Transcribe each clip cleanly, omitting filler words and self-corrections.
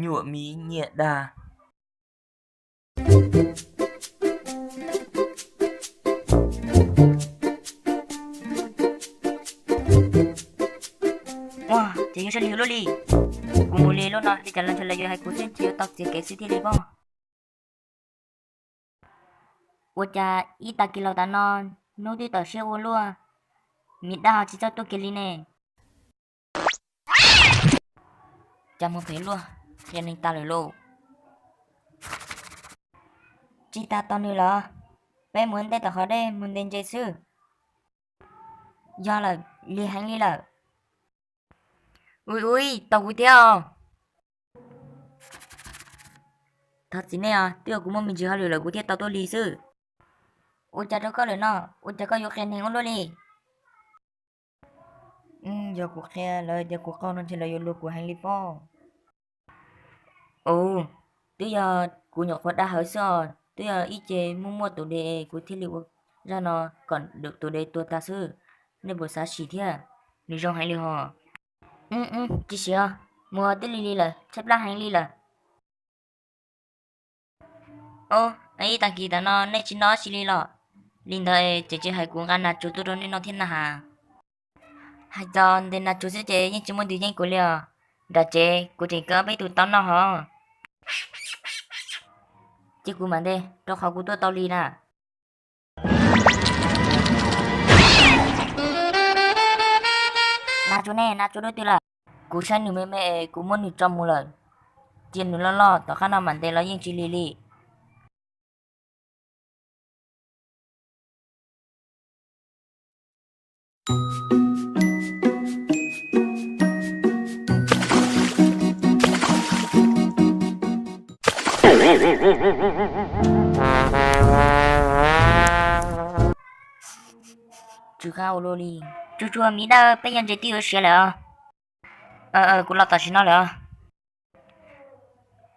nhụa mí nhẹ đà. Wow, chị yêu sinh luôn đi. Cũng muốn liền luôn nè, đi chẳng lần chẳng là giờ hay cố xin chiếu tóc chiếu kế sĩ thì đi bông. Ủa cha, ý ta kì lâu ta non, nô đi tỏ siêu ôn luôn. Mít đào chỉ cho tôi kì lý nè. Cha muốn phế luôn, cho nên ta lời lô. Chị ta tao nữa là, bé muốn đây tao khó đây, muốn đến chơi sư. Do là, lý hành lý là. Ui ui, tao vui theo. Thật xin nè à, tiêu cũng muốn mình chỉ hỏi lời của thiết tao tôi lý sư. Ủa cha đâu có lời nó, ủa cha có vô khen hình luôn đi. Giờ cuộc khe lời giờ cuộc con nên chỉ là vô luật của hành lý phó. Ồ, bây giờ của nhọc vật đã hỏi sao, bây giờ ý chế mua mua tổ đề của thiết liệu ra nó còn được tổ đề tua ta sư, nên bộ xã chỉ thế, nếu trong hành lý họ. Chỉ xíu, mua tích lý là, chấp lá hành lý là. Ô, ấy ta kỳ ta nó, nên chỉ nó chỉ lý lọ. Linh thời chế hay cũng gan là chủ tôi nên nó thiên là hà. Hay cho nên là chủ sẽ chế nhưng chỉ muốn tự nhiên của liều. Đã chế, của chế cơ mấy tụi tao nó hả? Chứ của mình đây, trong khó của tôi tao đi nè. Na chú đôi tiêu là. Của sáng nữ mẹ của muốn nữ trong một lần. Tiền nữ lo, tao khả năng mạnh tê là yên chỉ lì lì. Chú khao lô đi. Chú mỹ đã bây giờ chế tiêu xế là. Cũng là tao xin nó là.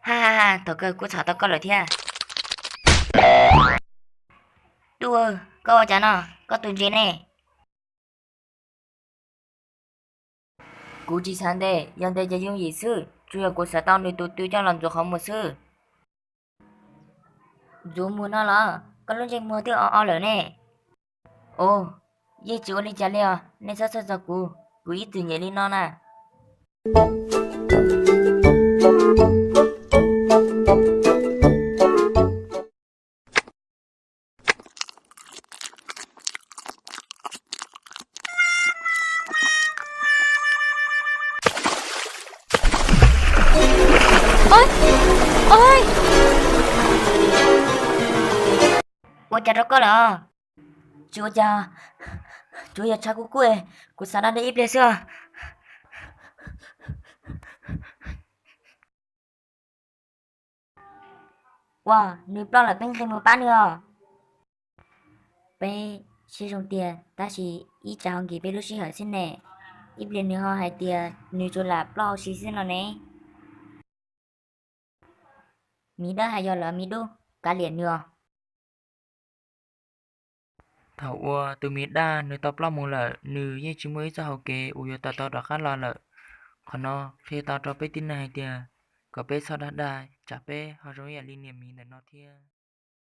Ha, tao cơ của thảo tao có lời thế. Đùa, có chả nó, có tuần chế nè. Cú chỉ sáng đây, dân đây chỉ dùng gì sư, chủ yếu của xã tao nơi tụi tôi cho làm cho không một sư. Dù mua nó là, có lúc chơi mua tiêu o lỡ nè. Ồ, vậy chú đi trả liều, nên sao sao sao cú ít từ nhảy lên nó nè. Ôi, ôi. Ủa chả đâu có lỡ. Chú cha cha của quê, của xã đã đi ít lên xưa. Wow, nữ bao là bên thêm một bán nữa. Bé, sử dụng tiền, ta chỉ ý trả hồng kỳ bé lúc hỏi xin nè. Ít lên nữa hai tiền, nữ cho là bao xí xin nó nè. Mỹ đã hay giờ là Mỹ đu, cả liền nữa. Thảo ua từ mí đa nữ tao plong một lợ nữ như chúng mới ra hậu kế ui tao tao đã khá lo lợ. Còn nó khi tao cho bé tin này thì có bé sao đã đài chả bé họ rồi à liên niệm mình để nó thiê.